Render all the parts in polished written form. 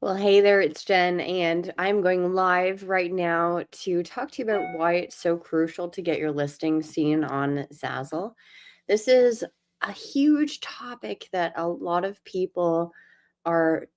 Well, hey there, it's Jen, and I'm going live right now to talk to you about why it's so crucial to get your listing seen on Zazzle. This is a huge topic that a lot of people are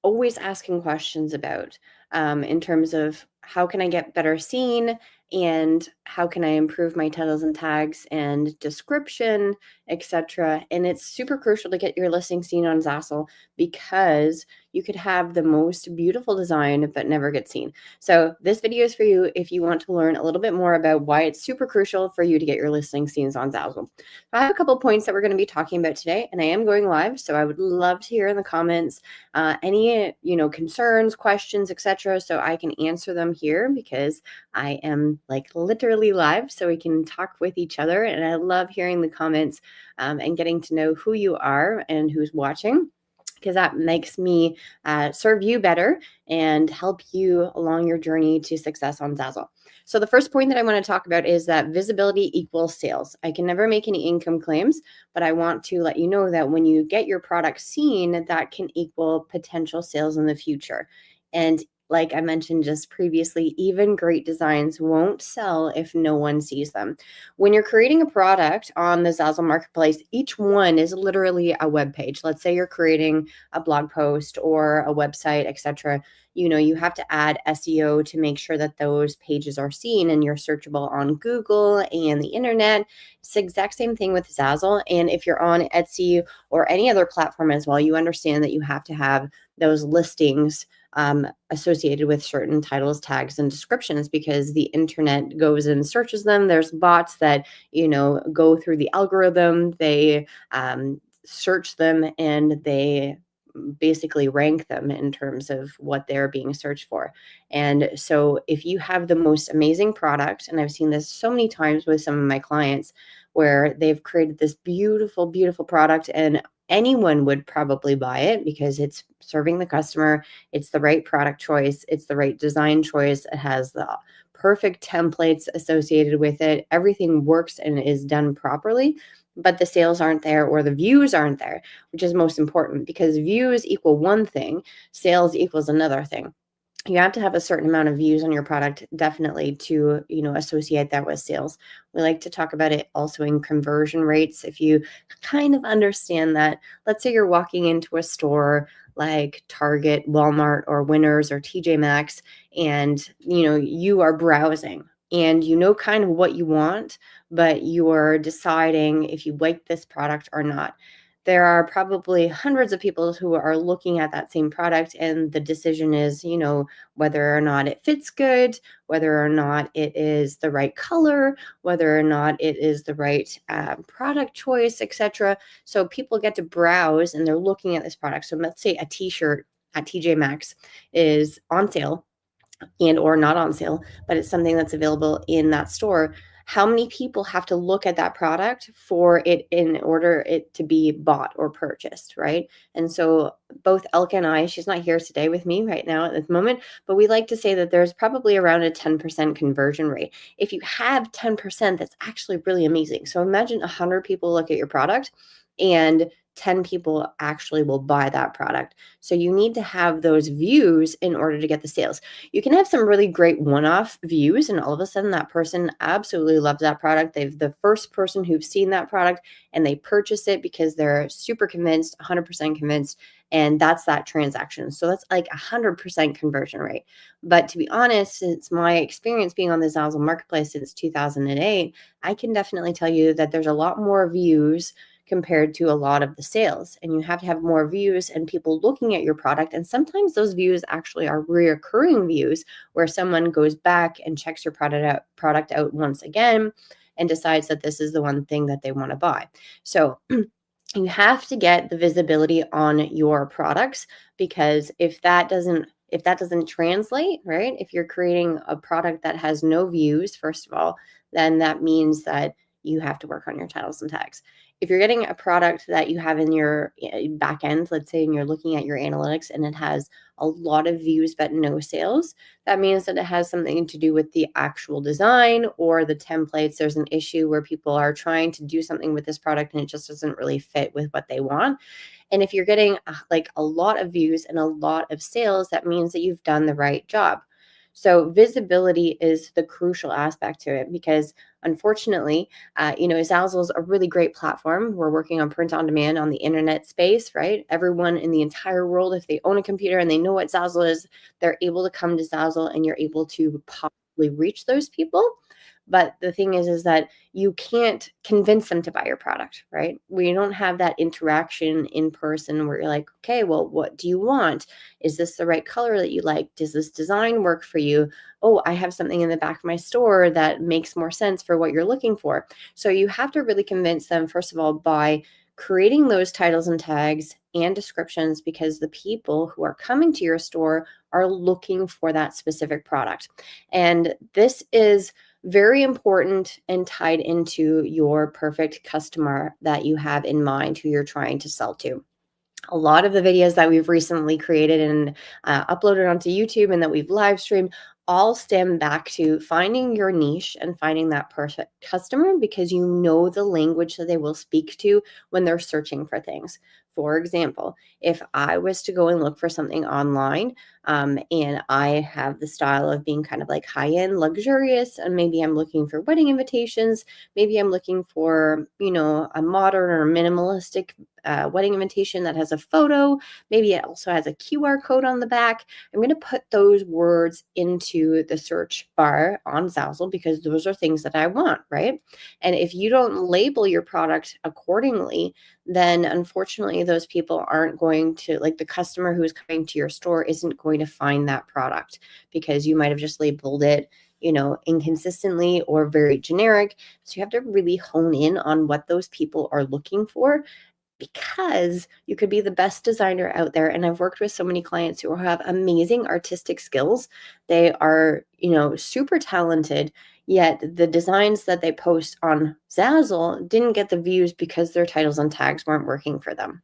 always asking questions about in terms of how can I get better seen and how can I improve my titles and tags and description, etc. And it's super crucial to get your listing seen on Zazzle because you could have the most beautiful design but never get seen. So this video is for you if you want to learn a little bit more about why it's super crucial for you to get your listing seen on Zazzle. I have a couple points that we're going to be talking about today, and I am going live, so I would love to hear in the comments any concerns, questions, etc., so I can answer them here because I am like literally live, so we can talk with each other. And I love hearing the comments and getting to know who you are and who's watching, because that makes me serve you better and help you along your journey to success on Zazzle. So the first point that I want to talk about is that visibility equals sales. I can never make any income claims, but I want to let you know that when you get your product seen, that can equal potential sales in the future. And like I mentioned just previously, even great designs won't sell if no one sees them. When you're creating a product on the Zazzle marketplace, each one is literally a web page. Let's say you're creating a blog post or a website, etc. You have to add SEO to make sure that those pages are seen and you're searchable on Google and the internet. It's the exact same thing with Zazzle. And if you're on Etsy or any other platform as well, you understand that you have to have those listings associated with certain titles, tags, and descriptions because the internet goes and searches them. There's bots that, go through the algorithm, they search them, and they basically rank them in terms of what they're being searched for. And so if you have the most amazing product, and I've seen this so many times with some of my clients where they've created this beautiful, beautiful product and anyone would probably buy it because it's serving the customer, it's the right product choice, it's the right design choice, it has the perfect templates associated with it, everything works and is done properly, but the sales aren't there or the views aren't there, which is most important because views equal one thing, sales equals another thing. You have to have a certain amount of views on your product definitely to associate that with sales. We like to talk about it also in conversion rates. If you kind of understand that, let's say you're walking into a store like Target, Walmart, or Winners or TJ Maxx, and you are browsing and kind of what you want, but you're deciding if you like this product or not. There are probably hundreds of people who are looking at that same product, and the decision is, whether or not it fits good, whether or not it is the right color, whether or not it is the right product choice, etc. So people get to browse and they're looking at this product. So let's say a t-shirt at TJ Maxx is on sale and or not on sale, but it's something that's available in that store. How many people have to look at that product for it in order it to be bought or purchased, right? And so both Elke and I, she's not here today with me right now at this moment, but we like to say that there's probably around a 10% conversion rate. If you have 10%, that's actually really amazing. So imagine 100 people look at your product and 10 people actually will buy that product. So you need to have those views in order to get the sales. You can have some really great one-off views and all of a sudden that person absolutely loves that product. They've the first person who've seen that product and they purchase it because they're super convinced, 100% convinced, and that's that transaction. So that's like 100% conversion rate. But to be honest, since my experience being on the Zazzle marketplace since 2008, I can definitely tell you that there's a lot more views compared to a lot of the sales, and you have to have more views and people looking at your product. And sometimes those views actually are reoccurring views where someone goes back and checks your product out once again and decides that this is the one thing that they want to buy. So you have to get the visibility on your products, because if that doesn't translate, right? If you're creating a product that has no views, first of all, then that means that you have to work on your titles and tags. if you're getting a product that you have in your back end, let's say, and you're looking at your analytics and it has a lot of views but no sales, that means that it has something to do with the actual design or the templates. There's an issue where people are trying to do something with this product and it just doesn't really fit with what they want. And if you're getting like a lot of views and a lot of sales, that means that you've done the right job. So visibility is the crucial aspect to it because unfortunately, Zazzle is a really great platform. We're working on print on demand on the internet space, right? Everyone in the entire world, if they own a computer and they know what Zazzle is, they're able to come to Zazzle and you're able to possibly reach those people. But the thing is that you can't convince them to buy your product, right? We don't have that interaction in person where you're like, okay, well, what do you want? Is this the right color that you like? Does this design work for you? Oh, I have something in the back of my store that makes more sense for what you're looking for. So you have to really convince them, first of all, by creating those titles and tags and descriptions because the people who are coming to your store are looking for that specific product. And this is very important and tied into your perfect customer that you have in mind who you're trying to sell to. A lot of the videos that we've recently created and uploaded onto YouTube and that we've live streamed all stem back to finding your niche and finding that perfect customer because you know the language that they will speak to when they're searching for things. For example, if I was to go and look for something online and I have the style of being kind of like high end, luxurious, and maybe I'm looking for wedding invitations, maybe I'm looking for, a modern or minimalistic wedding invitation that has a photo. Maybe it also has a QR code on the back. I'm going to put those words into the search bar on Zazzle because those are things that I want, right? And if you don't label your product accordingly, then unfortunately, those people aren't going to, like the customer who is coming to your store isn't going to find that product because you might have just labeled it inconsistently or very generic. So you have to really hone in on what those people are looking for because you could be the best designer out there. And I've worked with so many clients who have amazing artistic skills. They are, super talented, yet the designs that they post on Zazzle didn't get the views because their titles and tags weren't working for them.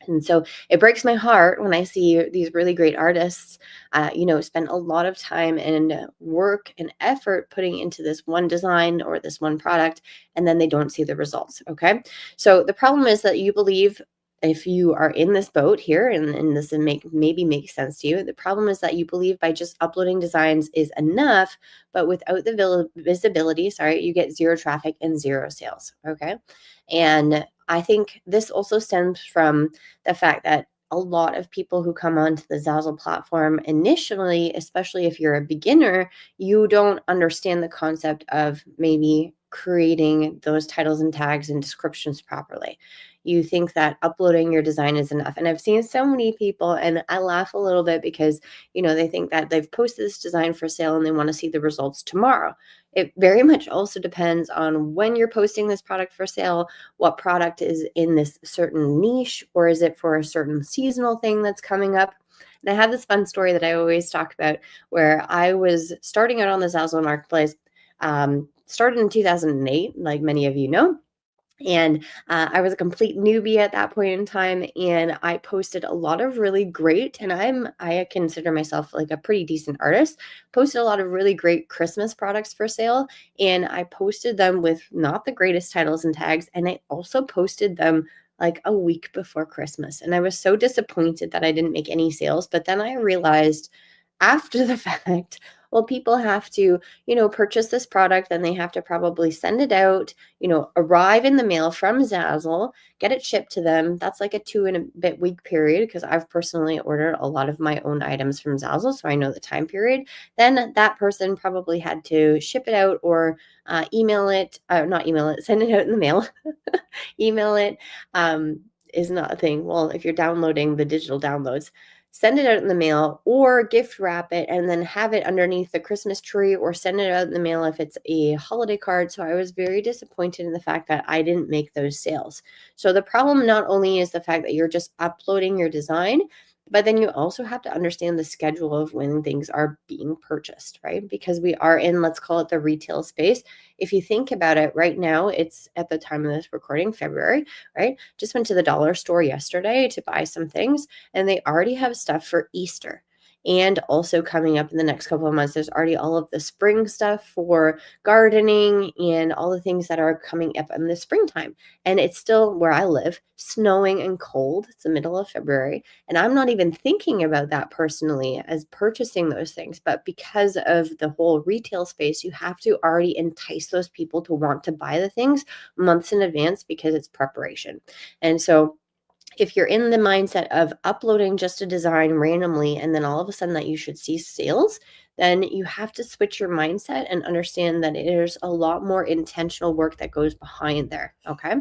And so it breaks my heart when I see these really great artists, spend a lot of time and work and effort putting into this one design or this one product, and then they don't see the results. Okay. So the problem is that you believe if you are in this boat here and this maybe makes sense to you, the problem is that you believe by just uploading designs is enough, but without the visibility, you get zero traffic and zero sales. Okay. And I think this also stems from the fact that a lot of people who come onto the Zazzle platform initially, especially if you're a beginner, you don't understand the concept of maybe creating those titles and tags and descriptions properly. You think that uploading your design is enough. And I've seen so many people, and I laugh a little bit because, they think that they've posted this design for sale and they want to see the results tomorrow. It very much also depends on when you're posting this product for sale, what product is in this certain niche, or is it for a certain seasonal thing that's coming up? And I have this fun story that I always talk about where I was starting out on the Zazzle marketplace, started in 2008, like many of you know. And I was a complete newbie at that point in time, and I posted a lot of really great, and I consider myself like a pretty decent artist. Posted a lot of really great Christmas products for sale, and I posted them with not the greatest titles and tags, and I also posted them like a week before Christmas. And I was so disappointed that I didn't make any sales, but then I realized after the fact, well, people have to, purchase this product, then they have to probably send it out, arrive in the mail from Zazzle, get it shipped to them. That's like a 2 and a bit week period because I've personally ordered a lot of my own items from Zazzle, so I know the time period. Then that person probably had to ship it out or email it, not email it, send it out in the mail. Email it is not a thing. Well, if you're downloading the digital downloads, send it out in the mail or gift wrap it and then have it underneath the Christmas tree or send it out in the mail if it's a holiday card. So I was very disappointed in the fact that I didn't make those sales. So the problem not only is the fact that you're just uploading your design, But then you also have to understand the schedule of when things are being purchased, right? Because we are in, let's call it the retail space. If you think about it right now, it's at the time of this recording, February, right? Just went to the dollar store yesterday to buy some things, and they already have stuff for Easter. And also coming up in the next couple of months, there's already all of the spring stuff for gardening and all the things that are coming up in the springtime. And it's still where I live, snowing and cold. It's the middle of February. And I'm not even thinking about that personally as purchasing those things. But because of the whole retail space, you have to already entice those people to want to buy the things months in advance because it's preparation. And so if you're in the mindset of uploading just a design randomly and then all of a sudden that you should see sales, then you have to switch your mindset and understand that there's a lot more intentional work that goes behind there. Okay.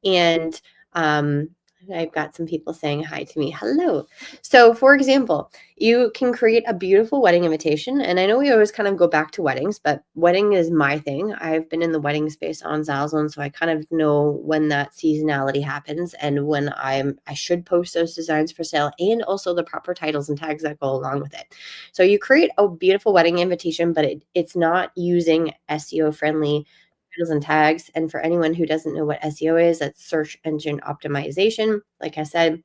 And um, I've got some people saying hi to me. Hello. So, for example, you can create a beautiful wedding invitation. And I know we always kind of go back to weddings, but wedding is my thing. I've been in the wedding space on Zazzle, and so I kind of know when that seasonality happens and when I should post those designs for sale and also the proper titles and tags that go along with it. So you create a beautiful wedding invitation, but it's not using SEO friendly titles and tags. And for anyone who doesn't know what SEO is, that's search engine optimization. Like I said,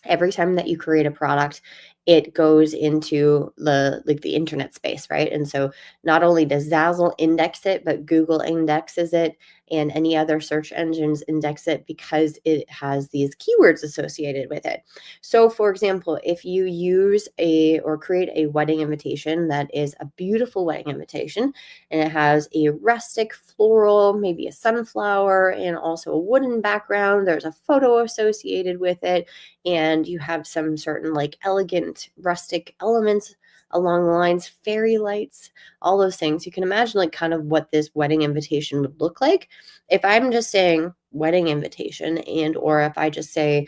every time that you create a product, it goes into the internet space, right? And so not only does Zazzle index it, but Google indexes it and any other search engines index it because it has these keywords associated with it. So for example, if you use a or create a wedding invitation that is a beautiful wedding invitation and it has a rustic floral, maybe a sunflower and also a wooden background, there's a photo associated with it, and you have some certain like elegant rustic elements along the lines, fairy lights, all those things. You can imagine like kind of what this wedding invitation would look like. If I'm just saying wedding invitation and or if I just say,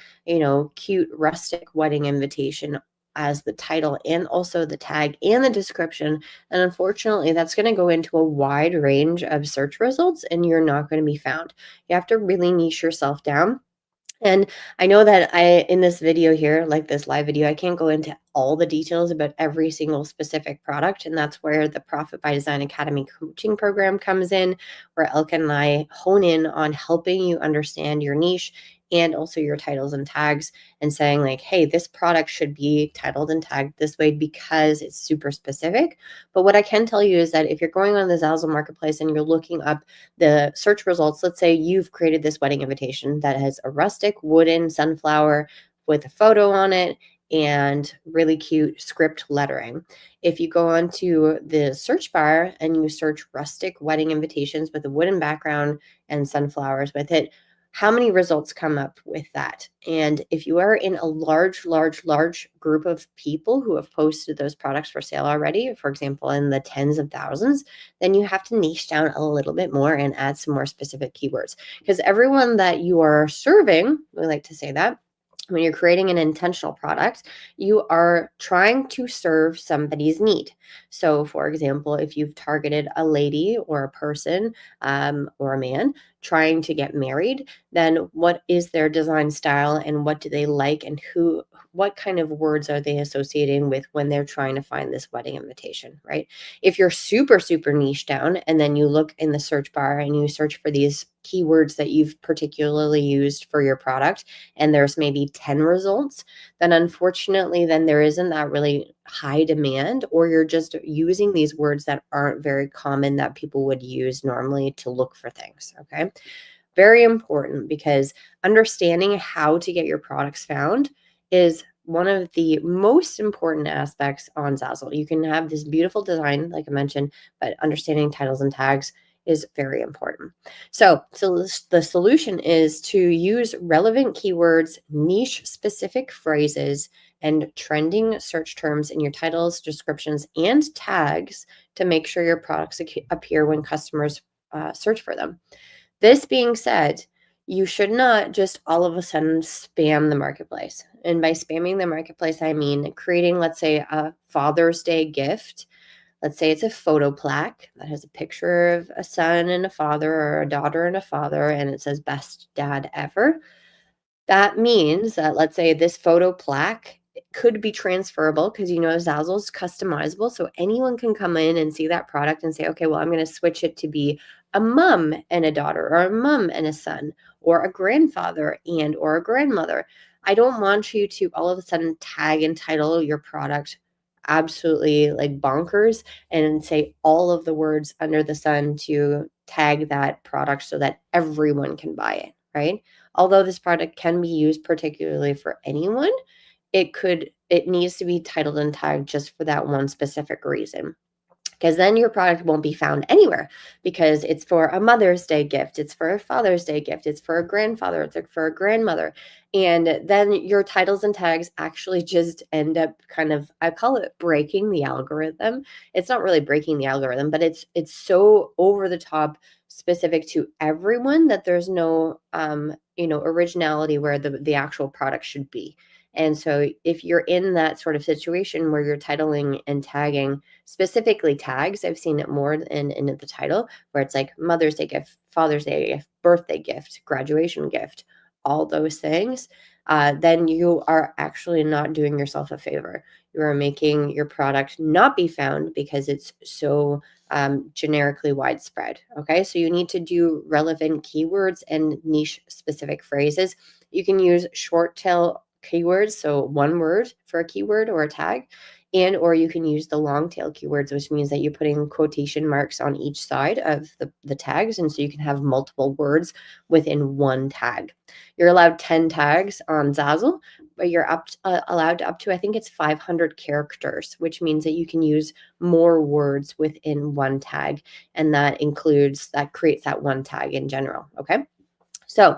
cute rustic wedding invitation as the title and also the tag and the description, and unfortunately that's going to go into a wide range of search results and you're not going to be found. You have to really niche yourself down. And I know that in this video here, like this live video, I can't go into all the details about every single specific product. And that's where the Profit by Design Academy coaching program comes in, where Elka and I hone in on helping you understand your niche and also your titles and tags and saying like, hey, this product should be titled and tagged this way because it's super specific. But what I can tell you is that if you're going on the Zazzle marketplace and you're looking up the search results, let's say you've created this wedding invitation that has a rustic wooden sunflower with a photo on it and really cute script lettering. If you go onto the search bar and you search rustic wedding invitations with a wooden background and sunflowers with it, how many results come up with that? And if you are in a large group of people who have posted those products for sale already, for example, in the tens of thousands, then you have to niche down a little bit more and add some more specific keywords. Because everyone that you are serving, we like to say that, when you're creating an intentional product, you are trying to serve somebody's need. So, for example, if you've targeted a lady or a person or a man trying to get married, then what is their design style and what do they like and what kind of words are they associating with when they're trying to find this wedding invitation, right? If you're super niche down and then you look in the search bar and you search for these keywords that you've particularly used for your product and there's maybe 10 results, then unfortunately then there isn't that really high demand, or you're just using these words that aren't very common that people would use normally to look for things. Okay. Very important because understanding how to get your products found is one of the most important aspects on Zazzle. You can have this beautiful design, like I mentioned, but understanding titles and tags is very important. So the solution is to use relevant keywords, niche specific phrases, and trending search terms in your titles, descriptions, and tags to make sure your products appear when customers search for them. This being said, you should not just all of a sudden spam the marketplace. And by spamming the marketplace, I mean creating, let's say, a Father's Day gift. Let's say it's a photo plaque that has a picture of a son and a father or a daughter and a father, and it says best dad ever. That means that, let's say, this photo plaque could be transferable because Zazzle's customizable. So anyone can come in and see that product and say, okay, well, I'm going to switch it to be a mom and a daughter, or a mom and a son, or a grandfather and or a grandmother. I don't want you to all of a sudden tag and title your product absolutely like bonkers and say all of the words under the sun to tag that product so that everyone can buy it, right? Although this product can be used particularly for anyone, it needs to be titled and tagged just for that one specific reason, because then your product won't be found anywhere, because it's for a Mother's Day gift, it's for a Father's Day gift, it's for a grandfather, it's like for a grandmother. And then your titles and tags actually just end up kind of, I call it breaking the algorithm. It's not really breaking the algorithm, but it's so over the top specific to everyone that there's no originality where the actual product should be. And so if you're in that sort of situation where you're titling and tagging, specifically tags, I've seen it more in the title, where it's like Mother's Day gift, Father's Day gift, birthday gift, graduation gift, all those things, then you are actually not doing yourself a favor. You are making your product not be found because it's so generically widespread. Okay, so you need to do relevant keywords and niche specific phrases. You can use short tail keywords, so one word for a keyword or a tag, and or you can use the long tail keywords, which means that you're putting quotation marks on each side of the tags, and so you can have multiple words within one tag. You're allowed 10 tags on Zazzle, but you're allowed up to, I think it's 500 characters, which means that you can use more words within one tag, and that creates that one tag in general. Okay, so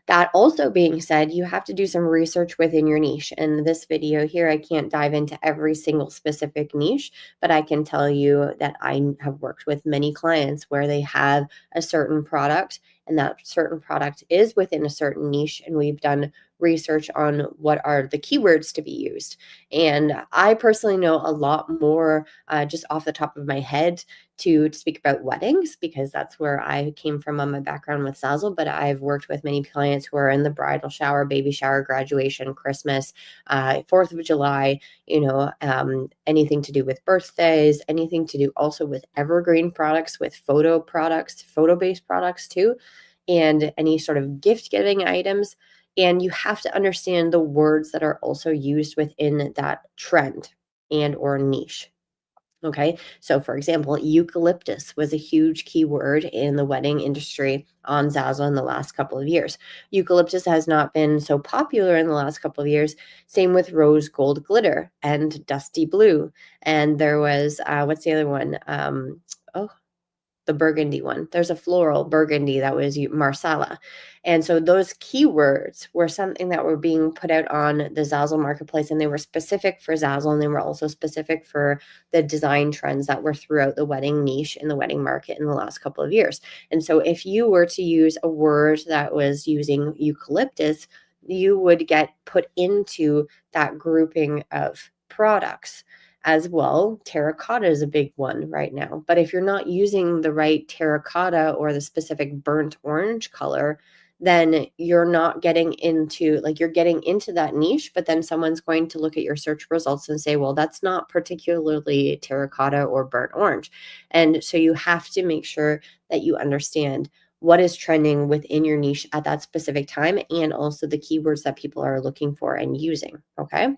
that also being said, you have to do some research within your niche. In this video here, I can't dive into every single specific niche, but I can tell you that I have worked with many clients where they have a certain product, and that certain product is within a certain niche, and we've done research on what are the keywords to be used. And I personally know a lot more just off the top of my head to speak about weddings, because that's where I came from on my background with Zazzle. But I've worked with many clients who are in the bridal shower, baby shower, graduation, Christmas, 4th of July, anything to do with birthdays, anything to do also with evergreen products, with photo products, photo-based products too, and any sort of gift giving items. And you have to understand the words that are also used within that trend and or niche. Okay, so for example, eucalyptus was a huge keyword in the wedding industry on Zazzle in the last couple of years. Eucalyptus has not been so popular in the last couple of years. Same with rose gold glitter and dusty blue. And there was, what's the other one? Oh, the burgundy one. There's a floral burgundy that was Marsala. And so those keywords were something that were being put out on the Zazzle marketplace, and they were specific for Zazzle, and they were also specific for the design trends that were throughout the wedding niche in the wedding market in the last couple of years. And so if you were to use a word that was using eucalyptus, you would get put into that grouping of products. As well, terracotta is a big one right now. But if you're not using the right terracotta or the specific burnt orange color, then you're not getting into, like, you're getting into that niche, but then someone's going to look at your search results and say, well, that's not particularly terracotta or burnt orange. And so you have to make sure that you understand what is trending within your niche at that specific time, and also the keywords that people are looking for and using. Okay.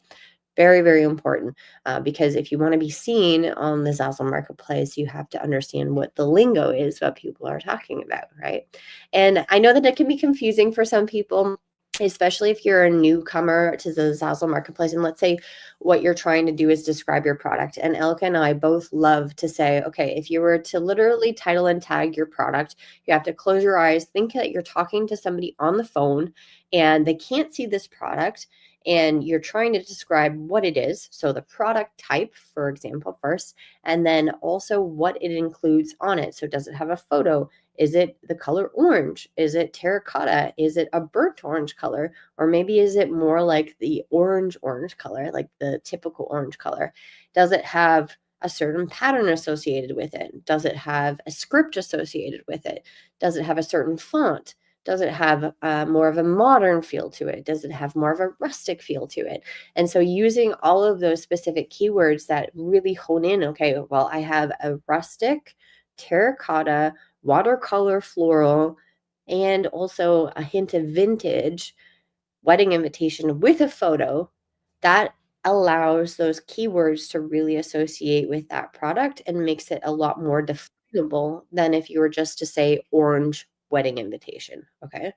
Very, very important, because if you want to be seen on the Zazzle marketplace, you have to understand what the lingo is, what people are talking about, right? And I know that it can be confusing for some people, especially if you're a newcomer to the Zazzle marketplace. And let's say what you're trying to do is describe your product. And Elka and I both love to say, okay, if you were to literally title and tag your product, you have to close your eyes, think that you're talking to somebody on the phone and they can't see this product, and you're trying to describe what it is. So the product type, for example, first, and then also what it includes on it. So does it have a photo? Is it the color orange? Is it terracotta? Is it a burnt orange color? Or maybe is it more like the orange color, like the typical orange color? Does it have a certain pattern associated with it? Does it have a script associated with it? Does it have a certain font? Does it have more of a modern feel to it? Does it have more of a rustic feel to it? And so using all of those specific keywords that really hone in, okay, well, I have a rustic, terracotta, watercolor floral, and also a hint of vintage wedding invitation with a photo, that allows those keywords to really associate with that product and makes it a lot more definable than if you were just to say orange wedding invitation. Okay.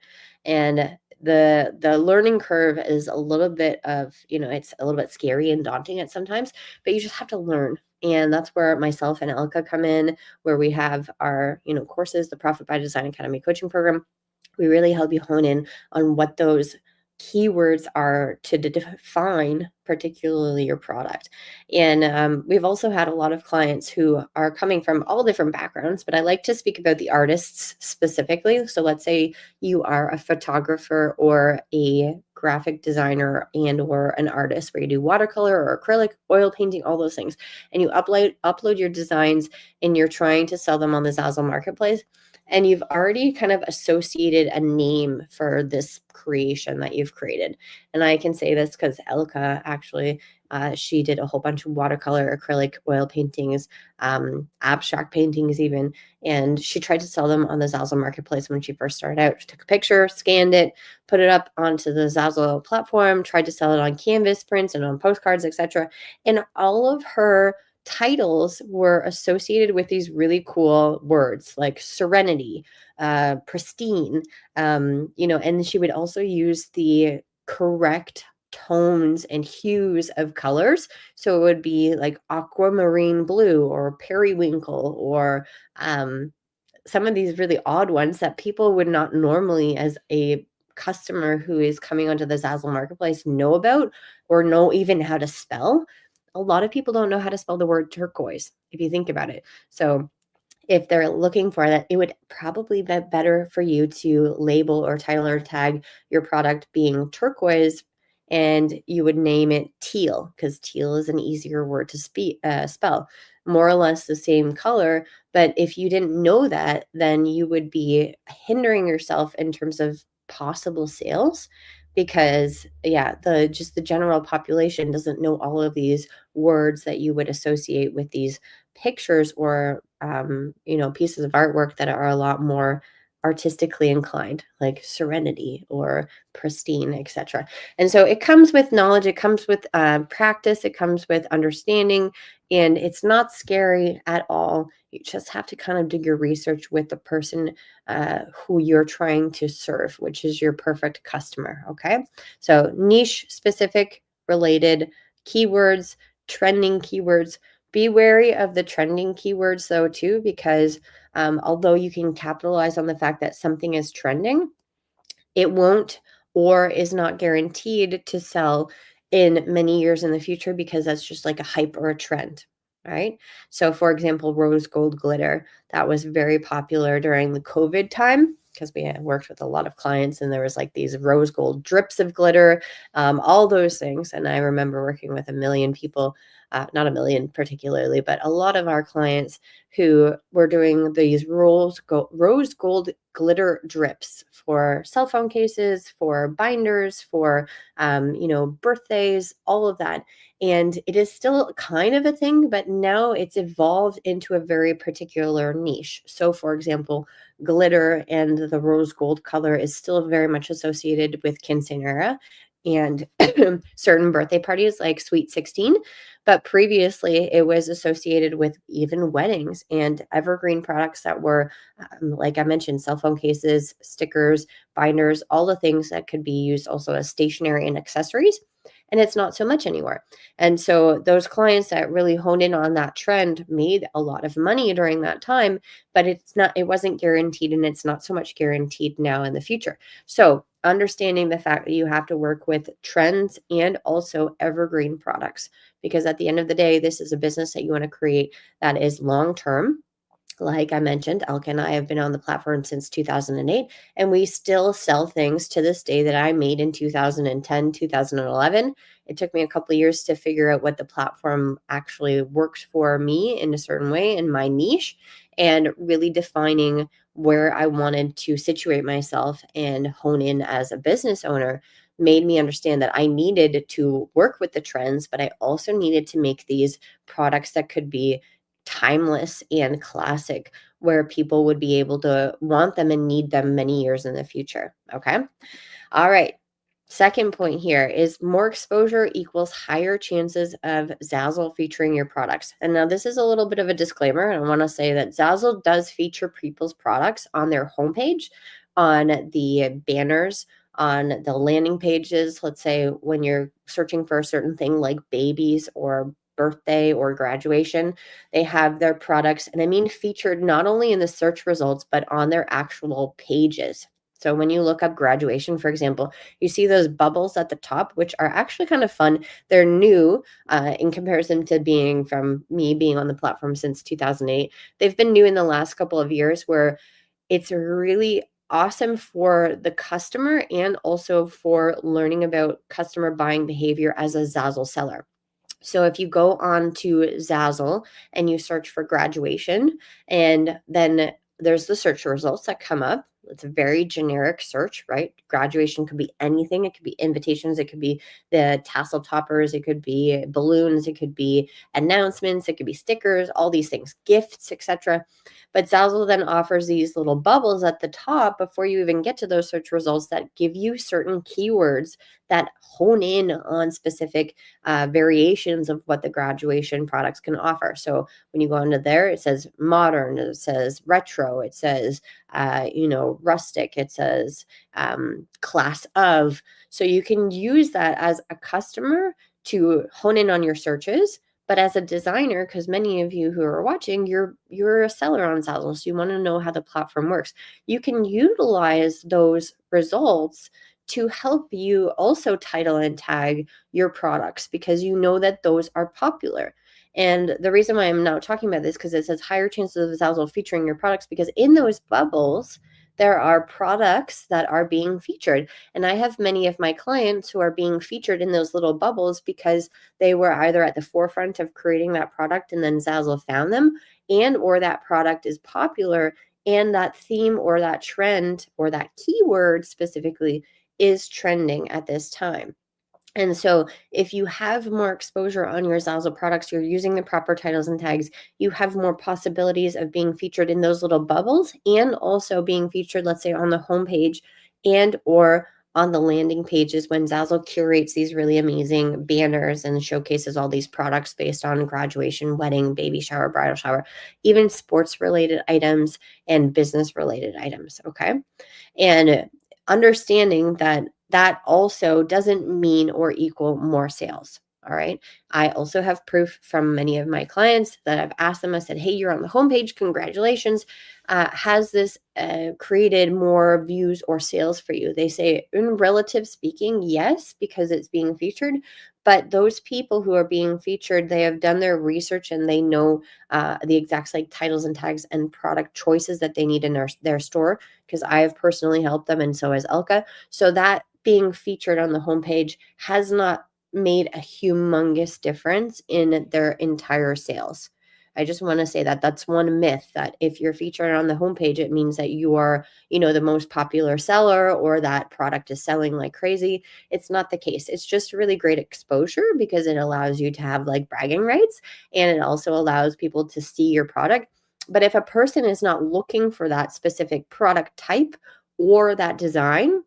And the learning curve is a little bit of, it's a little bit scary and daunting at sometimes, but you just have to learn. And that's where myself and Elka come in, where we have our, courses, the Profit by Design Academy coaching program. We really help you hone in on what those keywords are to define particularly your product. And we've also had a lot of clients who are coming from all different backgrounds, but I like to speak about the artists specifically. So let's say you are a photographer or a graphic designer and or an artist where you do watercolor or acrylic, oil painting, all those things, and you upload your designs and you're trying to sell them on the Zazzle marketplace, and you've already kind of associated a name for this creation that you've created. And I can say this because Elka actually, she did a whole bunch of watercolor, acrylic, oil paintings, abstract paintings even, and she tried to sell them on the Zazzle marketplace when she first started out. She took a picture, scanned it, put it up onto the Zazzle platform, tried to sell it on canvas prints and on postcards, etc. And all of her titles were associated with these really cool words like serenity, pristine, and she would also use the correct tones and hues of colors. So it would be like aquamarine blue or periwinkle or some of these really odd ones that people would not normally, as a customer who is coming onto the Zazzle marketplace, know about or know even how to spell. A lot of people don't know how to spell the word turquoise, if you think about it. So if they're looking for that, it would probably be better for you to label or title or tag your product being turquoise, and you would name it teal because teal is an easier word to spell. More or less the same color, but if you didn't know that, then you would be hindering yourself in terms of possible sales, because the general population doesn't know all of these words that you would associate with these pictures or pieces of artwork that are a lot more artistically inclined, like serenity or pristine, etc. And so it comes with knowledge, it comes with practice, it comes with understanding, and it's not scary at all. You just have to kind of do your research with the person who you're trying to serve, which is your perfect customer. Okay, so niche specific related keywords, trending keywords. Be wary of the trending keywords though too, because although you can capitalize on the fact that something is trending, it won't or is not guaranteed to sell in many years in the future, because that's just like a hype or a trend, right? So for example, rose gold glitter, that was very popular during the COVID time because we had worked with a lot of clients and there was like these rose gold drips of glitter, all those things. And I remember working with a million people, not a million particularly, but a lot of our clients who were doing these rose gold glitter drips for cell phone cases, for binders, for birthdays, all of that. And it is still kind of a thing, but now it's evolved into a very particular niche. So for example, glitter and the rose gold color is still very much associated with quinceanera and certain birthday parties like Sweet 16. But previously, it was associated with even weddings and evergreen products that were, like I mentioned, cell phone cases, stickers, binders, all the things that could be used also as stationery and accessories. And it's not so much anymore. And so those clients that really honed in on that trend made a lot of money during that time, but it wasn't guaranteed, and it's not so much guaranteed now in the future. So understanding the fact that you have to work with trends and also evergreen products, because at the end of the day, this is a business that you want to create that is long term, Like I mentioned, Elka and I have been on the platform since 2008, and we still sell things to this day that I made in 2010, 2011. It took me a couple of years to figure out what the platform actually works for me in a certain way in my niche, and really defining where I wanted to situate myself and hone in as a business owner made me understand that I needed to work with the trends, but I also needed to make these products that could be timeless and classic, where people would be able to want them and need them many years in the future. Okay. All right. Second point here is more exposure equals higher chances of Zazzle featuring your products. And now this is a little bit of a disclaimer. I want to say that Zazzle does feature people's products on their homepage, on the banners, on the landing pages. Let's say when you're searching for a certain thing like babies or birthday or graduation, they have their products, and I mean featured not only in the search results, but on their actual pages. So when you look up graduation, for example, you see those bubbles at the top, which are actually kind of fun. They're new in comparison to being from me being on the platform since 2008. They've been new in the last couple of years, where it's really awesome for the customer and also for learning about customer buying behavior as a Zazzle seller. So if you go on to Zazzle and you search for graduation, and then there's the search results that come up. It's a very generic search, right? Graduation could be anything. It could be invitations. It could be the tassel toppers. It could be balloons. It could be announcements. It could be stickers, all these things, gifts, etc. But Zazzle then offers these little bubbles at the top before you even get to those search results that give you certain keywords that hone in on specific variations of what the graduation products can offer. So when you go into there, it says modern, it says retro, it says, rustic, it says class of. So you can use that as a customer to hone in on your searches. But as a designer, because many of you who are watching, you're a seller on Zazzle, so you want to know how the platform works. You can utilize those results to help you also title and tag your products, because you know that those are popular. And the reason why I'm now talking about this, because it says higher chances of Zazzle featuring your products, because in those bubbles, there are products that are being featured. And I have many of my clients who are being featured in those little bubbles because they were either at the forefront of creating that product and then Zazzle found them, and or that product is popular and that theme or that trend or that keyword specifically is trending at this time. And so if you have more exposure on your Zazzle products, you're using the proper titles and tags, you have more possibilities of being featured in those little bubbles, and also being featured, let's say, on the homepage and or on the landing pages when Zazzle curates these really amazing banners and showcases all these products based on graduation, wedding, baby shower, bridal shower, even sports related items and business related items. Okay. And understanding that that also doesn't mean or equal more sales. All right. I also have proof from many of my clients that I've asked them, I said, hey, you're on the homepage. Congratulations. Has this created more views or sales for you? They say, in relative speaking, yes, because it's being featured. But those people who are being featured, they have done their research and they know the exact like titles and tags and product choices that they need in their store, because I have personally helped them, and so has Elka. So that being featured on the homepage has not made a humongous difference in their entire sales. I just want to say that that's one myth, that if you're featured on the homepage, it means that you are, the most popular seller or that product is selling like crazy. It's not the case. It's just really great exposure because it allows you to have like bragging rights, and it also allows people to see your product. But if a person is not looking for that specific product type or that design,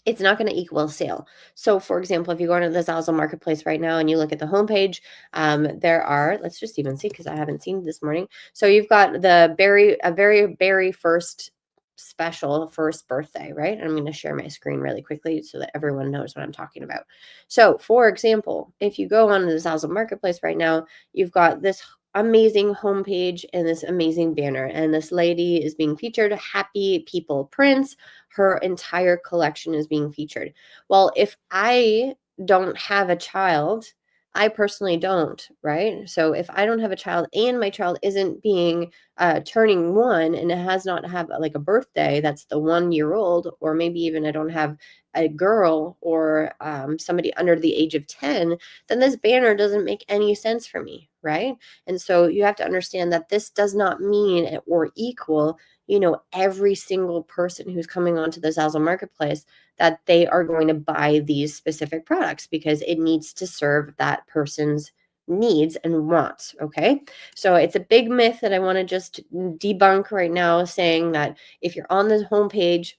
it's not going to equal a sale. So, for example, if you go into the Zazzle marketplace right now and you look at the homepage, there are, let's just even see, because I haven't seen this morning. So you've got a very first special first birthday, right? I'm going to share my screen really quickly so that everyone knows what I'm talking about. So, for example, if you go on the Zazzle marketplace right now, you've got this amazing homepage and this amazing banner, and this lady is being featured, Happy People Prince. Her entire collection is being featured. Well, if I don't have a child, I personally don't, right? So if I don't have a child and my child isn't being turning one and it has not have like a birthday that's the 1 year old, or maybe even I don't have a girl or somebody under the age of 10, then this banner doesn't make any sense for me, right? And so you have to understand that this does not mean or equal, every single person who's coming onto the Zazzle marketplace that they are going to buy these specific products, because it needs to serve that person's needs and wants. Okay. So it's a big myth that I want to just debunk right now, saying that if you're on the homepage,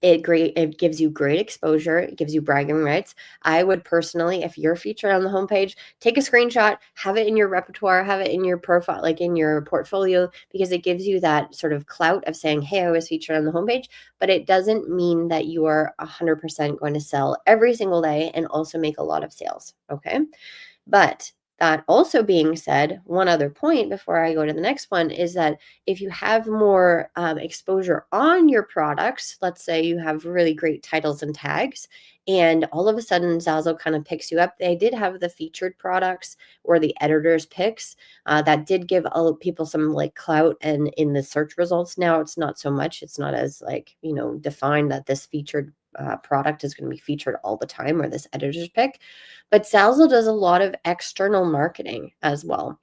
it gives you great exposure, it gives you bragging rights. I would personally, if you're featured on the homepage, take a screenshot, have it in your repertoire, have it in your profile, like in your portfolio, because it gives you that sort of clout of saying, hey, I was featured on the homepage. But it doesn't mean that you are 100% going to sell every single day and also make a lot of sales. Okay. But that also being said, one other point before I go to the next one is that if you have more exposure on your products, let's say you have really great titles and tags, and all of a sudden Zazzle kind of picks you up. They did have the featured products or the editor's picks that did give people some like clout, and in the search results now it's not so much. It's not as like defined that this featured product is going to be featured all the time, or this editor's pick. But Zazzle does a lot of external marketing as well.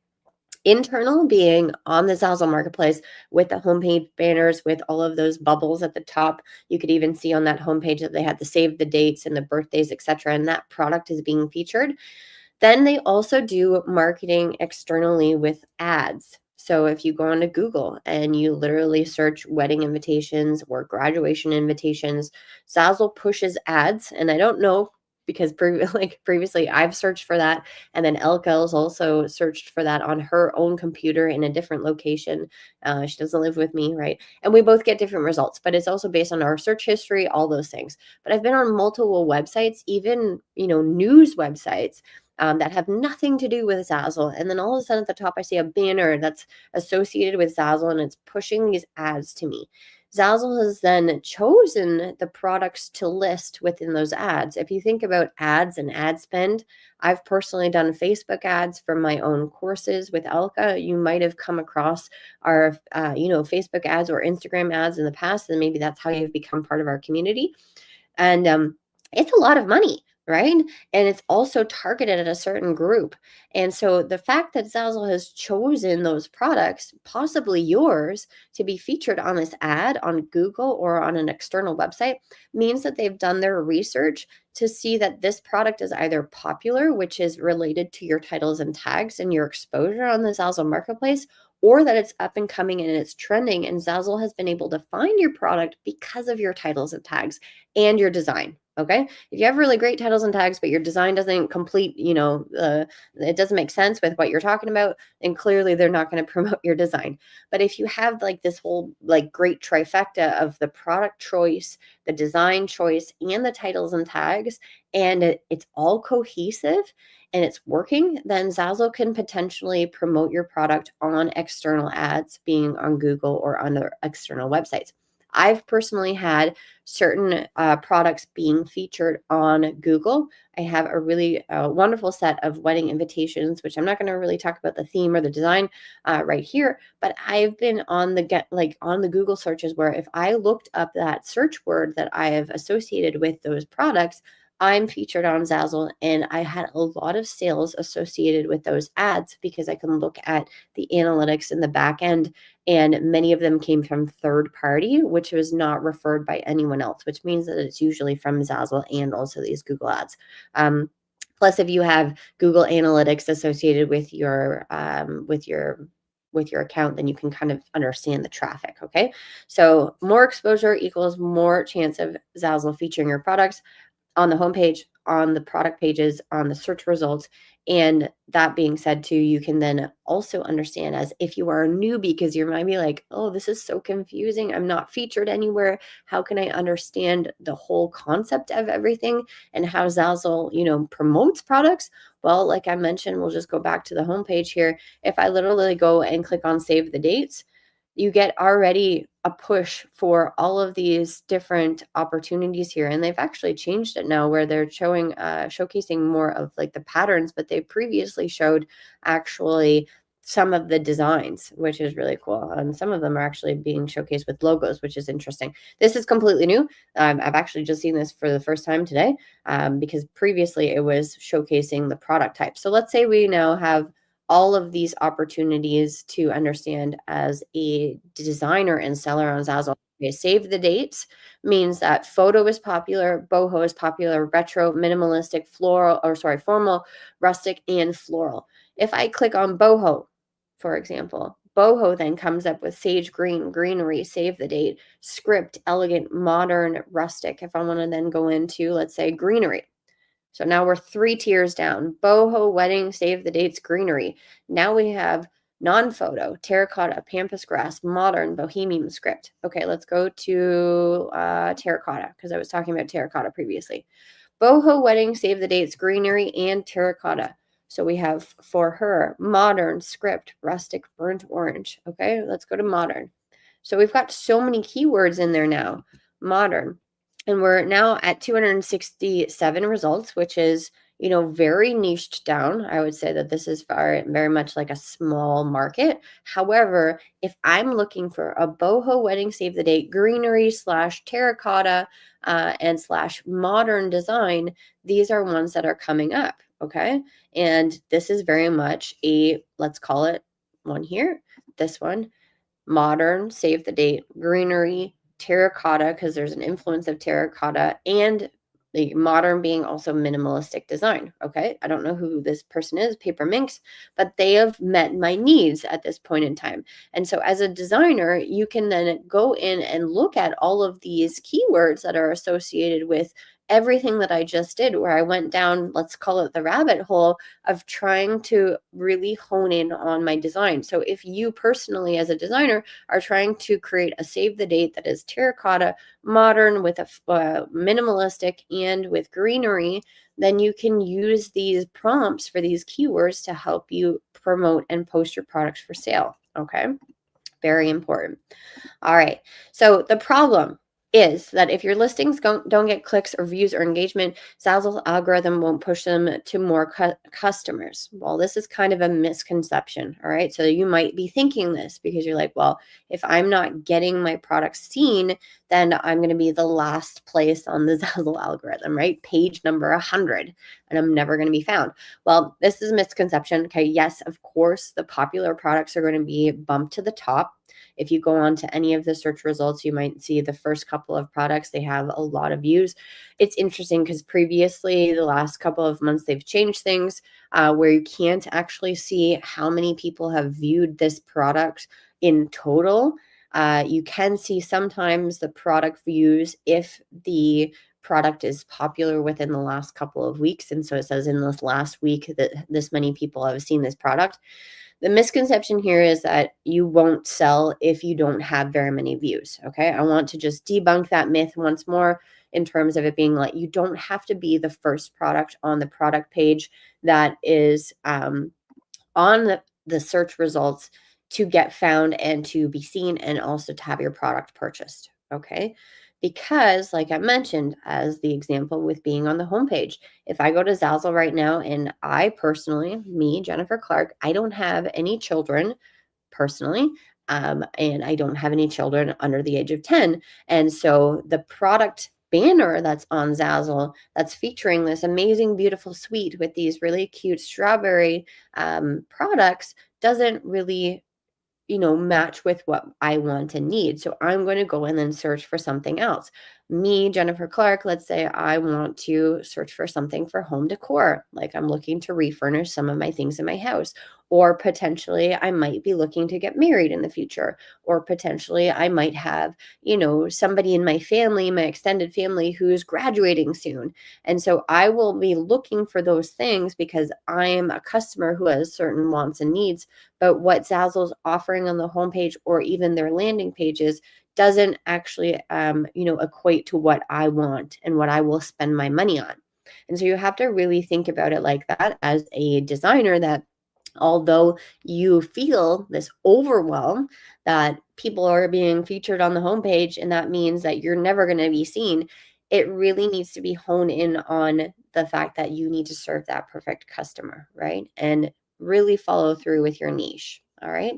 Internal being on the Zazzle marketplace with the homepage banners, with all of those bubbles at the top. You could even see on that homepage that they had to save the dates and the birthdays, etc. And that product is being featured. Then they also do marketing externally with ads. So if you go onto Google and you literally search wedding invitations or graduation invitations, Zazzle pushes ads. And I don't know, because previously I've searched for that, and then Elka's also searched for that on her own computer in a different location. She doesn't live with me, right? And we both get different results, but it's also based on our search history, all those things. But I've been on multiple websites, even news websites, that have nothing to do with Zazzle. And then all of a sudden at the top, I see a banner that's associated with Zazzle, and it's pushing these ads to me. Zazzle has then chosen the products to list within those ads. If you think about ads and ad spend, I've personally done Facebook ads for my own courses with Elka. You might have come across our, Facebook ads or Instagram ads in the past, and maybe that's how you've become part of our community. And it's a lot of money, right? And it's also targeted at a certain group. And so the fact that Zazzle has chosen those products, possibly yours, to be featured on this ad on Google or on an external website, means that they've done their research to see that this product is either popular, which is related to your titles and tags and your exposure on the Zazzle marketplace, or that it's up and coming and it's trending, and Zazzle has been able to find your product because of your titles and tags and your design. Okay. If you have really great titles and tags, but your design doesn't complete, it doesn't make sense with what you're talking about, then clearly they're not going to promote your design. But if you have like this whole like great trifecta of the product choice, the design choice, and the titles and tags, and it's all cohesive and it's working, then Zazzle can potentially promote your product on external ads, being on Google or on their external websites. I've personally had certain products being featured on Google. I have a really wonderful set of wedding invitations, which I'm not going to really talk about the theme or the design right here, but I've been on the Google searches, where if I looked up that search word that I have associated with those products, I'm featured on Zazzle, and I had a lot of sales associated with those ads, because I can look at the analytics in the back end, and many of them came from third party, which was not referred by anyone else, which means that it's usually from Zazzle and also these Google ads. Plus, if you have Google Analytics associated with your account, then you can kind of understand the traffic. Okay, so more exposure equals more chance of Zazzle featuring your products on the homepage, on the product pages, on the search results. And that being said too, you can then also understand, as if you are a newbie, because you might be like, oh, this is so confusing, I'm not featured anywhere, how can I understand the whole concept of everything and how Zazzle promotes products? Well, like I mentioned, we'll just go back to the homepage here. If I literally go and click on save the dates, you get already a push for all of these different opportunities here. And they've actually changed it now where they're showcasing more of like the patterns, but they previously showed actually some of the designs, which is really cool. And some of them are actually being showcased with logos, which is interesting. This is completely new. I've actually just seen this for the first time today, because previously it was showcasing the product type. So let's say we now have all of these opportunities to understand as a designer and seller on Zazzle. Okay, save the dates means that photo is popular, boho is popular, retro, minimalistic, formal, rustic, and floral. If I click on boho, for example, boho then comes up with sage green, greenery, save the date, script, elegant, modern, rustic. If I want to then go into, let's say, greenery. So now we're 3 tiers down. Boho, wedding, save the dates, greenery. Now we have non-photo, terracotta, pampas grass, modern, bohemian script. Okay, let's go to terracotta because I was talking about terracotta previously. Boho, wedding, save the dates, greenery, and terracotta. So we have for her modern, script, rustic, burnt orange. Okay, let's go to modern. So we've got so many keywords in there now. Modern. And we're now at 267 results, which is, very niched down. I would say that this is very much like a small market. However, if I'm looking for a boho wedding save the date, greenery / terracotta and / modern design, these are ones that are coming up. Okay. And this is very much let's call it one here, this one, modern, save the date, greenery, terracotta, because there's an influence of terracotta, and the modern being also minimalistic design. Okay. I don't know who this person is, Paper Minx, but they have met my needs at this point in time. And so as a designer, you can then go in and look at all of these keywords that are associated with everything that I just did, where I went down, let's call it the rabbit hole of trying to really hone in on my design. So if you personally, as a designer, are trying to create a save the date that is terracotta, modern, with a minimalistic, and with greenery, then you can use these prompts for these keywords to help you promote and post your products for sale. Okay. Very important. All right. So the problem is that if your listings don't get clicks or views or engagement, Zazzle's algorithm won't push them to more customers. Well, this is kind of a misconception. All right. So you might be thinking this because you're like, well, if I'm not getting my products seen, then I'm going to be the last place on the Zazzle algorithm, right? Page number 100, and I'm never going to be found. Well, this is a misconception. Okay. Yes, of course, the popular products are going to be bumped to the top. If you go on to any of the search results, you might see the first couple of products, they have a lot of views. It's interesting because previously, the last couple of months, they've changed things where you can't actually see how many people have viewed this product in total. You can see sometimes the product views if the product is popular within the last couple of weeks. And so it says in this last week that this many people have seen this product. The misconception here is that you won't sell if you don't have very many views. Okay. I want to just debunk that myth once more in terms of it being like you don't have to be the first product on the product page that is on the search results to get found and to be seen and also to have your product purchased. Okay. Because, like I mentioned, as the example with being on the homepage, if I go to Zazzle right now and I personally, me, Jennifer Clark, I don't have any children personally, and I don't have any children under the age of 10. And so the product banner that's on Zazzle that's featuring this amazing, beautiful suite with these really cute strawberry products doesn't really match with what I want and need. So I'm going to go in and search for something else. Me, Jennifer Clark, let's say I want to search for something for home decor. Like I'm looking to refurnish some of my things in my house. Or potentially I might be looking to get married in the future. Or potentially I might have, somebody in my family, my extended family who's graduating soon. And so I will be looking for those things because I am a customer who has certain wants and needs. But what Zazzle's offering on the homepage or even their landing pages doesn't actually, equate to what I want and what I will spend my money on. And so you have to really think about it like that as a designer, that although you feel this overwhelm that people are being featured on the homepage and that means that you're never going to be seen. It really needs to be honed in on the fact that you need to serve that perfect customer, right? And really follow through with your niche. All right.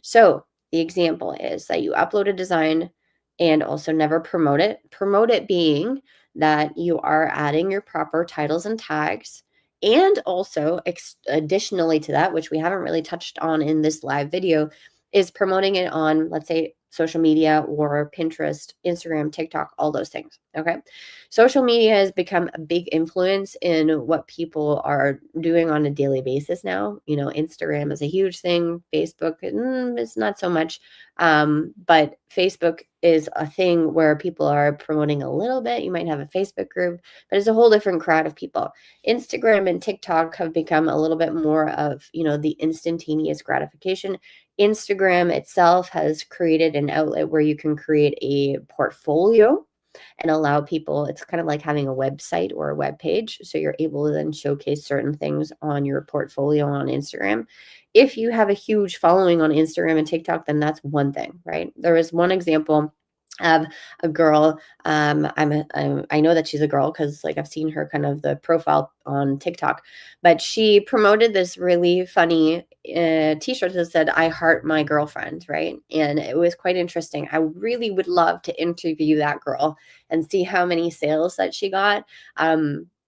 So the example is that you upload a design and also never promote it. Promote it being that you are adding your proper titles and tags. And also, additionally to that, which we haven't really touched on in this live video, is promoting it on, let's say, social media or Pinterest, Instagram, TikTok, all those things. Okay. Social media has become a big influence in what people are doing on a daily basis now. Instagram is a huge thing. Facebook, it's not so much. But Facebook is a thing where people are promoting a little bit. You might have a Facebook group, but it's a whole different crowd of people. Instagram and TikTok have become a little bit more of, the instantaneous gratification. Instagram itself has created an outlet where you can create a portfolio and allow people, it's kind of like having a website or a web page. So you're able to then showcase certain things on your portfolio on Instagram. If you have a huge following on Instagram and TikTok, then that's one thing, right? There is one example of a girl. I know that she's a girl because like I've seen her kind of the profile on TikTok, but she promoted this really funny t-shirt that said "I heart my girlfriend," right? And it was quite interesting. I really would love to interview that girl and see how many sales that she got.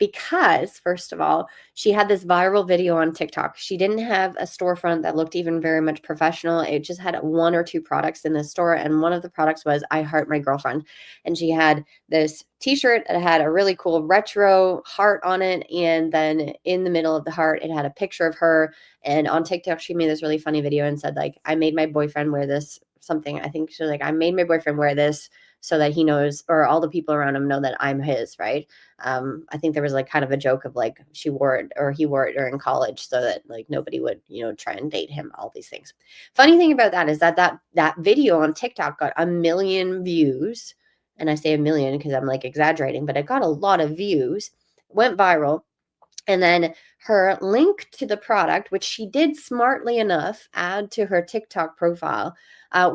Because first of all, she had this viral video on TikTok. She didn't have a storefront that looked even very much professional. It just had one or two products in the store. And one of the products was "I heart my girlfriend." And she had this t-shirt that had a really cool retro heart on it. And then in the middle of the heart, it had a picture of her. And on TikTok, she made this really funny video and said, like, "I made my boyfriend wear this," something. I think she was like, "I made my boyfriend wear this so that he knows, or all the people around him know that I'm his," right? I think there was like kind of a joke of like she wore it or he wore it during college so that like nobody would, try and date him, all these things. Funny thing about that is that video on TikTok got 1 million views. And I say 1 million because I'm like exaggerating, but it got a lot of views, went viral. And then her link to the product, which she did smartly enough add to her TikTok profile,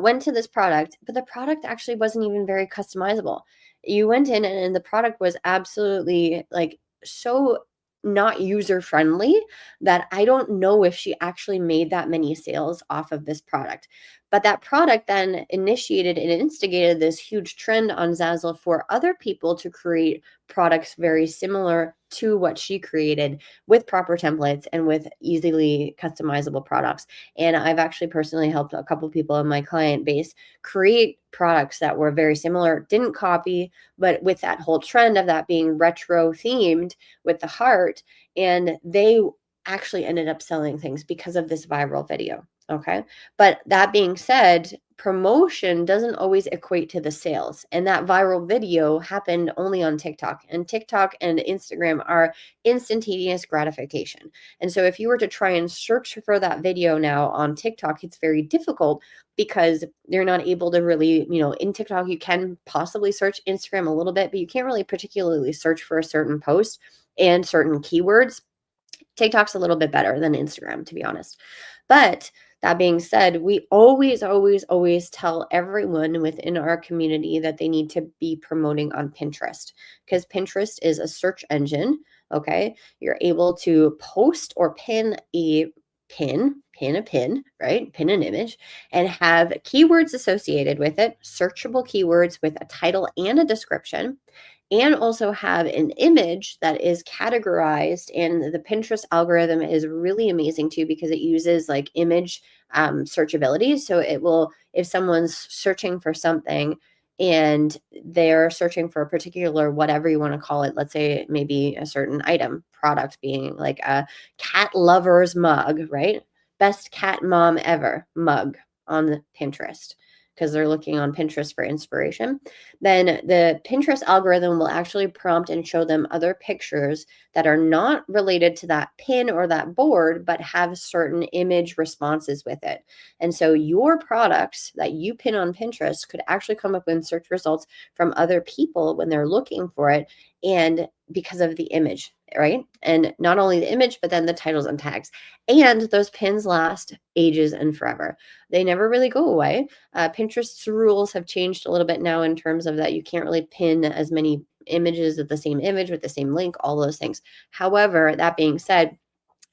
went to this product, but the product actually wasn't even very customizable. You went in and the product was absolutely like so not user friendly that I don't know if she actually made that many sales off of this product. But that product then initiated and instigated this huge trend on Zazzle for other people to create products very similar to what she created with proper templates and with easily customizable products. And I've actually personally helped a couple people in my client base create products that were very similar, didn't copy, but with that whole trend of that being retro themed with the heart. And they actually ended up selling things because of this viral video. Okay. But that being said, promotion doesn't always equate to the sales. And that viral video happened only on TikTok. And TikTok and Instagram are instantaneous gratification. And so if you were to try and search for that video now on TikTok, it's very difficult because you're not able to really, in TikTok, you can possibly search Instagram a little bit, but you can't really particularly search for a certain post and certain keywords. TikTok's a little bit better than Instagram, to be honest. But that being said, we always, always, always tell everyone within our community that they need to be promoting on Pinterest because Pinterest is a search engine. Okay. You're able to post or pin a pin, right? Pin an image and have keywords associated with it, searchable keywords with a title and a description, and also have an image that is categorized. And the Pinterest algorithm is really amazing too because it uses like image searchability. So it will, if someone's searching for something and they're searching for a particular, whatever you want to call it, let's say maybe a certain item, product being like a cat lover's mug, right? Best cat mom ever mug on Pinterest because they're looking on Pinterest for inspiration, then the Pinterest algorithm will actually prompt and show them other pictures that are not related to that pin or that board, but have certain image responses with it. And so your products that you pin on Pinterest could actually come up in search results from other people when they're looking for it. And because of the image, right? And not only the image, but then the titles and tags. And those pins last ages and forever. They never really go away. Pinterest's rules have changed a little bit now in terms of that you can't really pin as many images of the same image with the same link, all those things. However, that being said,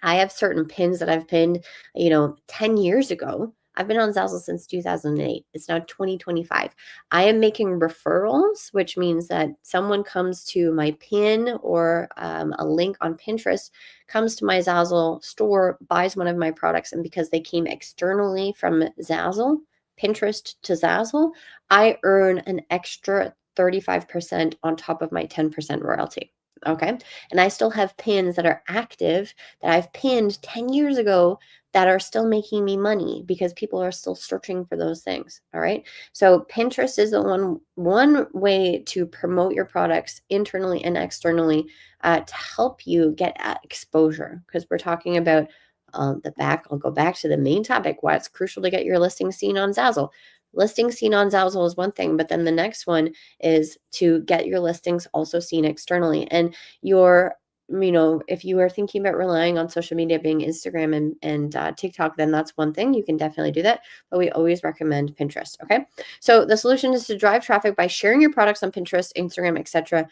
I have certain pins that I've pinned, 10 years ago. I've been on Zazzle since 2008. It's now 2025. I am making referrals, which means that someone comes to my pin or a link on Pinterest, comes to my Zazzle store, buys one of my products, and because they came externally from Zazzle, Pinterest to Zazzle, I earn an extra 35% on top of my 10% royalty. Okay. And I still have pins that are active that I've pinned 10 years ago that are still making me money because people are still searching for those things. All right. So Pinterest is the one way to promote your products internally and externally to help you get exposure, because we're talking about I'll go back to the main topic, why it's crucial to get your listing seen on Zazzle. Listing seen on Zazzle is one thing, but then the next one is to get your listings also seen externally. And your, if you are thinking about relying on social media being Instagram and TikTok, then that's one thing. You can definitely do that, but we always recommend Pinterest. Okay. So the solution is to drive traffic by sharing your products on Pinterest, Instagram, etc.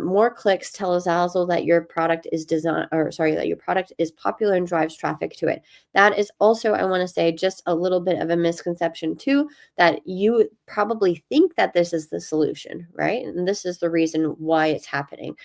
More clicks tell Zazzle that your product is that your product is popular and drives traffic to it. That is also, I want to say, just a little bit of a misconception too, that you probably think that this is the solution, right? And this is the reason why it's happening.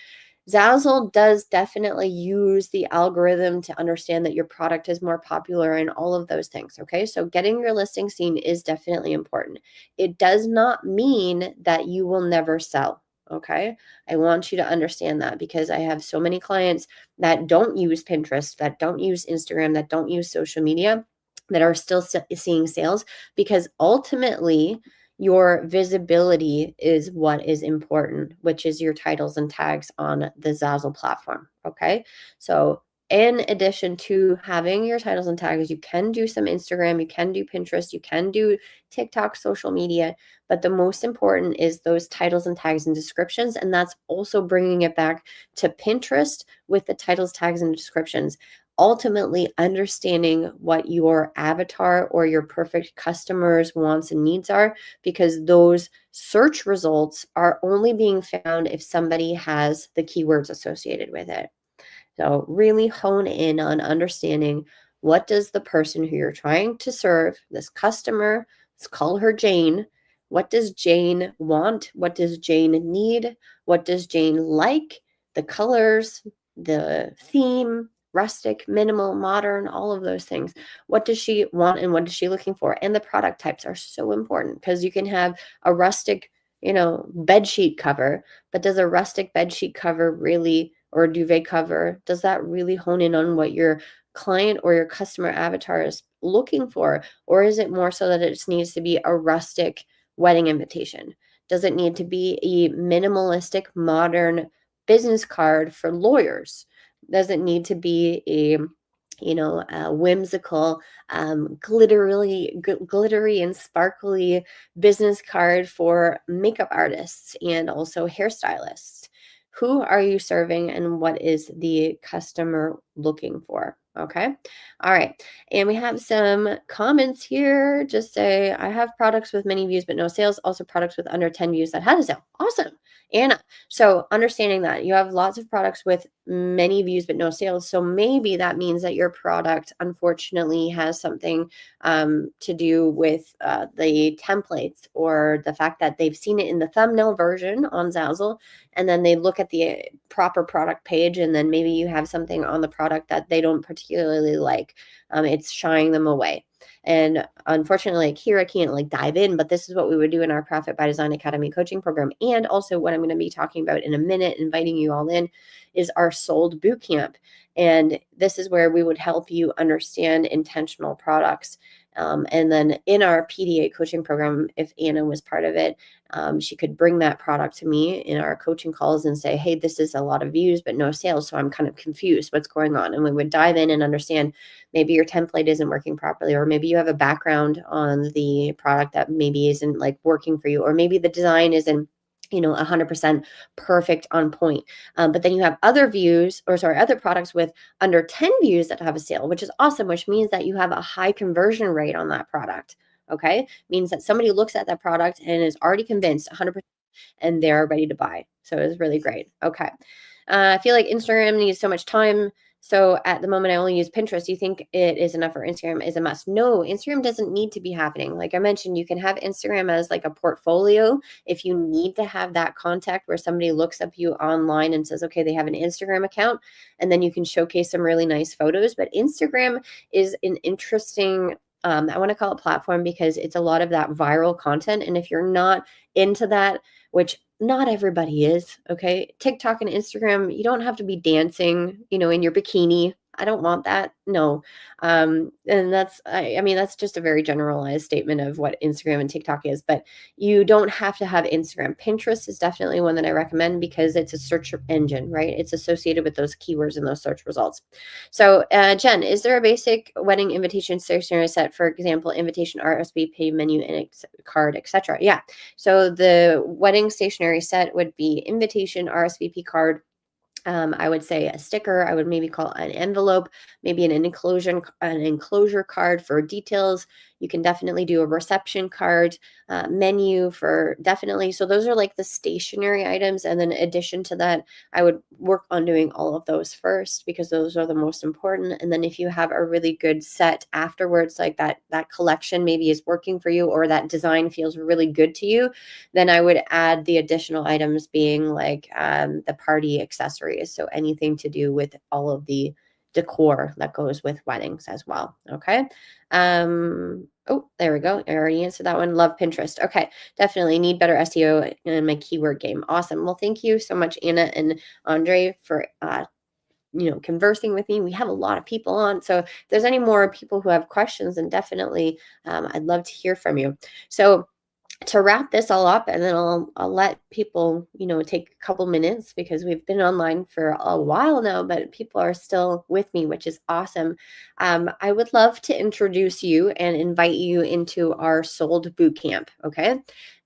Zazzle does definitely use the algorithm to understand that your product is more popular and all of those things. Okay. So getting your listing seen is definitely important. It does not mean that you will never sell. Okay. I want you to understand that, because I have so many clients that don't use Pinterest, that don't use Instagram, that don't use social media, that are still seeing sales, because ultimately your visibility is what is important, which is your titles and tags on the Zazzle platform. Okay. So in addition to having your titles and tags, you can do some Instagram, you can do Pinterest, you can do TikTok, social media, but the most important is those titles and tags and descriptions. And that's also bringing it back to Pinterest with the titles, tags, and descriptions. Ultimately understanding what your avatar or your perfect customers' wants and needs are, because those search results are only being found if somebody has the keywords associated with it. So really hone in on understanding, what does the person who you're trying to serve, this customer, let's call her Jane, what does Jane want? What does Jane need? What does Jane like? The colors, the theme, rustic, minimal, modern, all of those things. What does she want and what is she looking for? And the product types are so important, because you can have a rustic, bed sheet cover, but does a rustic bed sheet cover really, or a duvet cover, does that really hone in on what your client or your customer avatar is looking for? Or is it more so that it just needs to be a rustic wedding invitation? Does it need to be a minimalistic, modern business card for lawyers? Does it need to be a whimsical, glittery and sparkly business card for makeup artists and also hairstylists? Who are you serving and what is the customer looking for? Okay. All right. And we have some comments here. Just say, I have products with many views but no sales. Also products with under 10 views that had a sale. Awesome. Anna. So understanding that you have lots of products with many views but no sales. So maybe that means that your product unfortunately has something to do with the templates, or the fact that they've seen it in the thumbnail version on Zazzle, and then they look at the proper product page, and then maybe you have something on the product that they don't particularly like. It's shying them away. And unfortunately, here I can't dive in, but this is what we would do in our Profit by Design Academy coaching program. And also what I'm going to be talking about in a minute, inviting you all in, is our sold bootcamp. And this is where we would help you understand intentional products. And then in our PDA coaching program, if Anna was part of it, she could bring that product to me in our coaching calls and say, hey, this is a lot of views, but no sales. So I'm kind of confused. What's going on? And we would dive in and understand, maybe your template isn't working properly, or maybe you have a background on the product that maybe isn't working for you, or maybe the design isn't 100% perfect on point. But then you have other views, or sorry, other products with under 10 views that have a sale, which is awesome, which means that you have a high conversion rate on that product. Okay. Means that somebody looks at that product and is already convinced 100% and they're ready to buy. So it's really great. Okay. I feel like Instagram needs so much time. So at the moment, I only use Pinterest. Do you think it is enough for Instagram is a must? No, Instagram doesn't need to be happening. Like I mentioned, you can have Instagram as like a portfolio if you need to have that contact where somebody looks up you online and says, okay, they have an Instagram account, and then you can showcase some really nice photos. But Instagram is an interesting, I want to call it platform because it's a lot of that viral content. And if you're not into that, which not everybody is, okay? TikTok and Instagram, you don't have to be dancing, in your bikini. I don't want that. No. And I mean, that's just a very generalized statement of what Instagram and TikTok is, but you don't have to have Instagram. Pinterest is definitely one that I recommend because it's a search engine, right? It's associated with those keywords and those search results. So, Jen, is there a basic wedding invitation stationery set, for example, invitation, RSVP, menu, and card, etc.? Yeah. So the wedding stationery set would be invitation, RSVP card. I would say a sticker. I would maybe call an envelope, maybe an enclosure card for details. You can definitely do a reception card, menu for definitely. So those are like the stationary items, and then in addition to that, I would work on doing all of those first because those are the most important. And then if you have a really good set afterwards, like that collection maybe is working for you, or that design feels really good to you, then I would add the additional items being like the party accessories. So anything to do with all of the decor that goes with weddings as well. Okay. Oh, there we go. I already answered that one. Love Pinterest. Okay. Definitely need better SEO in my keyword game. Awesome. Well, thank you so much, Anna and Andre, for conversing with me. We have a lot of people on. So if there's any more people who have questions, then definitely I'd love to hear from you. So to wrap this all up, and then I'll let people, take a couple minutes because we've been online for a while now, but people are still with me, which is awesome. I would love to introduce you and invite you into our Sold Bootcamp. Okay.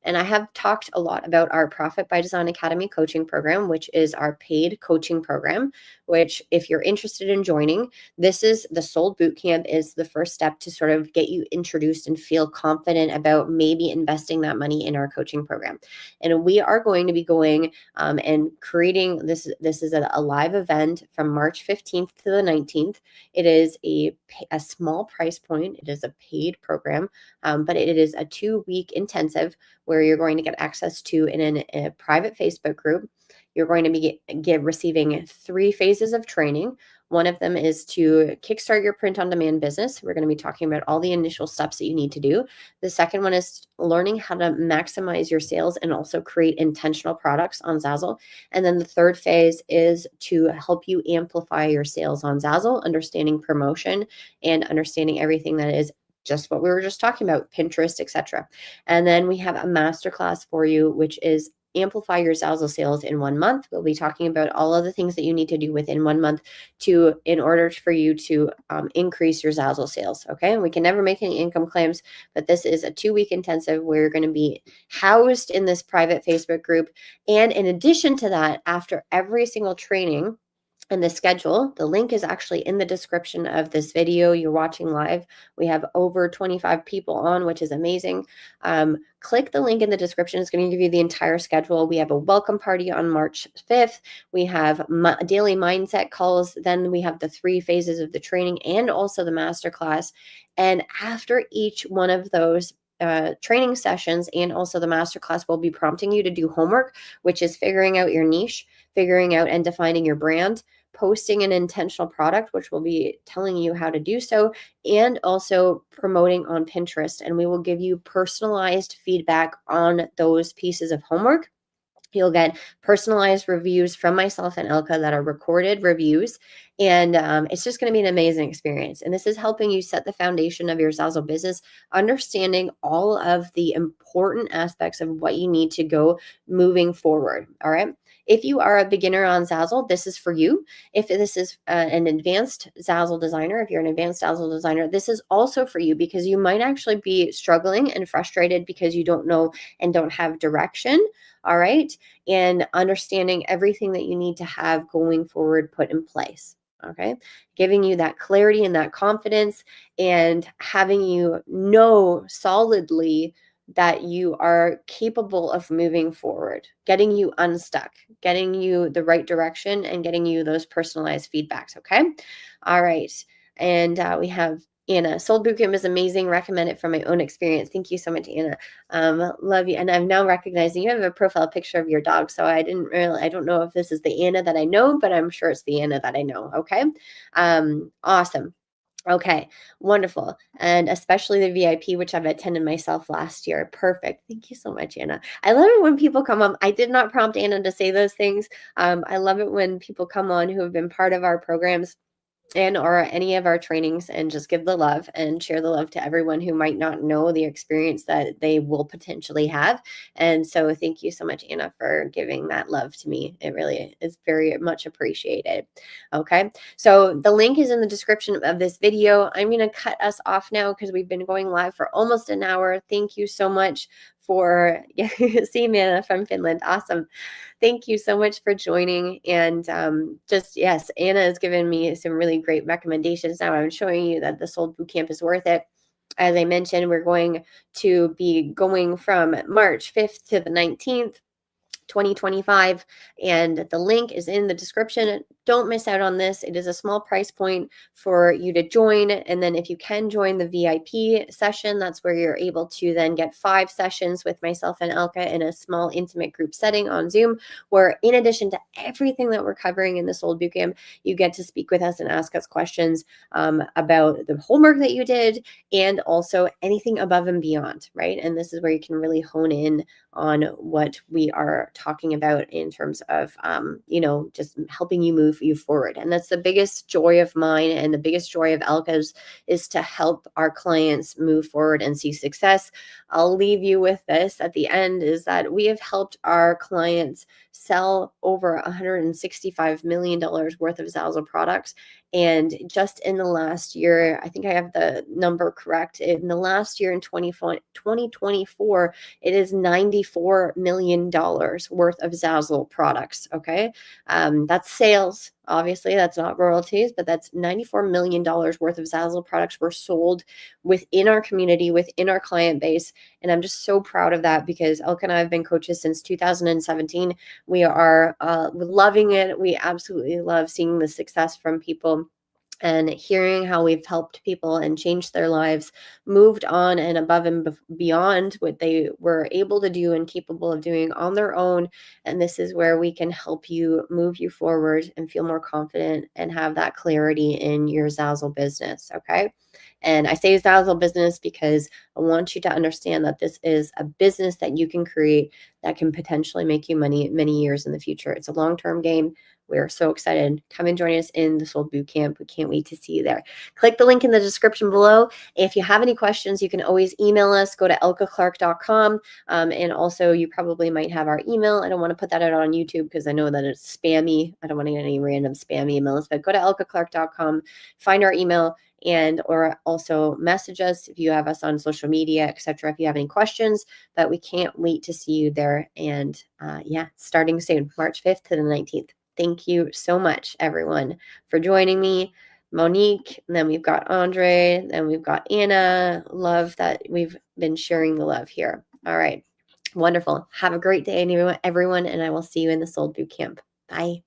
And I have talked a lot about our Profit by Design Academy coaching program, which is our paid coaching program, which if you're interested in joining, this is the Sold Bootcamp is the first step to sort of get you introduced and feel confident about maybe investing that money in our coaching program. And we are going to be going and creating this. This is a live event from March 15th to the 19th. It is a small price point. It is a paid program, but it is a 2-week intensive where you're going to get access to in a private Facebook group. You're going to be receiving 3 phases of training. One of them is to kickstart your print-on-demand business. We're going to be talking about all the initial steps that you need to do. The second one is learning how to maximize your sales and also create intentional products on Zazzle. And then the third phase is to help you amplify your sales on Zazzle, understanding promotion and understanding everything that is just what we were just talking about, Pinterest, etc. And then we have a masterclass for you, which is amplify your Zazzle sales in 1 month. We'll be talking about all of the things that you need to do within 1 month in order for you to increase your Zazzle sales. Okay. And we can never make any income claims, but this is a 2-week intensive where you're going to be housed in this private Facebook group. And in addition to that, after every single training, and the schedule, the link is actually in the description of this video you're watching live. We have over 25 people on, which is amazing. Click the link in the description. It's going to give you the entire schedule. We have a welcome party on March 5th. We have daily mindset calls. Then we have the 3 phases of the training and also the masterclass. And after each one of those training sessions and also the masterclass, will be prompting you to do homework, which is figuring out your niche, figuring out and defining your brand, posting an intentional product, which will be telling you how to do so, and also promoting on Pinterest. And we will give you personalized feedback on those pieces of homework. You'll get personalized reviews from myself and Elka that are recorded reviews. And it's just going to be an amazing experience. And this is helping you set the foundation of your Zazzle business, understanding all of the important aspects of what you need to go moving forward. All right. If you are a beginner on Zazzle, this is for you. If this is an advanced Zazzle designer, if you're an advanced Zazzle designer, this is also for you, because you might actually be struggling and frustrated because you don't know and don't have direction. All right. And understanding everything that you need to have going forward put in place. Okay. Giving you that clarity and that confidence, and having you know solidly that you are capable of moving forward, getting you unstuck, getting you the right direction, and getting you those personalized feedbacks. Okay. All right. And we have Anna. Sold Bootcamp is amazing. Recommend it from my own experience. Thank you so much, Anna. Love you. And I'm now recognizing you have a profile picture of your dog. So I don't know if this is the Anna that I know, but I'm sure it's the Anna that I know. Okay. Awesome. Okay, wonderful. And especially the VIP, which I've attended myself last year. Perfect. Thank you so much, Anna. I love it when people come on. I did not prompt Anna to say those things. I love it when people come on who have been part of our programs and or any of our trainings, and just give the love and share the love to everyone who might not know the experience that they will potentially have. And so thank you so much, Anna, for giving that love to me. It really is very much appreciated. Okay, so the link is in the description of this video. I'm going to cut us off now because we've been going live for almost an hour. Thank you so much for seeing Anna from Finland. Awesome. Thank you so much for joining. And just, yes, Anna has given me some really great recommendations. Now I'm showing you that the Sold Bootcamp is worth it. As I mentioned, we're going to be going from March 5th to the 19th. 2025, and the link is in the description. Don't miss out on this. It is a small price point for you to join, and then if you can join the VIP session, that's where you're able to then get 5 sessions with myself and Elka in a small intimate group setting on Zoom, where in addition to everything that we're covering in the Sold Bootcamp, you get to speak with us and ask us questions about the homework that you did, and also anything above and beyond, right? And this is where you can really hone in on what we are talking about in terms of just helping you move you forward. And that's the biggest joy of mine, and the biggest joy of Elka's, is to help our clients move forward and see success. I'll leave you with this at the end, is that we have helped our clients sell over $165 million worth of Zazzle products. And just in the last year, I think I have the number correct, in the last year in 2024, it is $94 million worth of Zazzle products. Okay. That's sales. Obviously, that's not royalties, but that's $94 million worth of Zazzle products were sold within our community, within our client base. And I'm just so proud of that, because Elka and I have been coaches since 2017. We are loving it. We absolutely love seeing the success from people, and hearing how we've helped people and changed their lives, moved on and above and beyond what they were able to do and capable of doing on their own. And this is where we can help you move you forward and feel more confident and have that clarity in your Zazzle business. Okay. And I say Zazzle business because I want you to understand that this is a business that you can create that can potentially make you money many years in the future. It's a long-term game. We're so excited. Come and join us in the Sold Bootcamp. We can't wait to see you there. Click the link in the description below. If you have any questions, you can always email us. Go to elkaclark.com. And also, you probably might have our email. I don't want to put that out on YouTube because I know that it's spammy. I don't want to get any random spam emails, but go to elkaclark.com, find our email, and or also message us if you have us on social media, etc., if you have any questions. But we can't wait to see you there. And starting soon, March 5th to the 19th. Thank you so much, everyone, for joining me. Monique, and then we've got Andre, then we've got Anna. Love that we've been sharing the love here. All right. Wonderful. Have a great day, everyone, and I will see you in the Sold Bootcamp. Bye.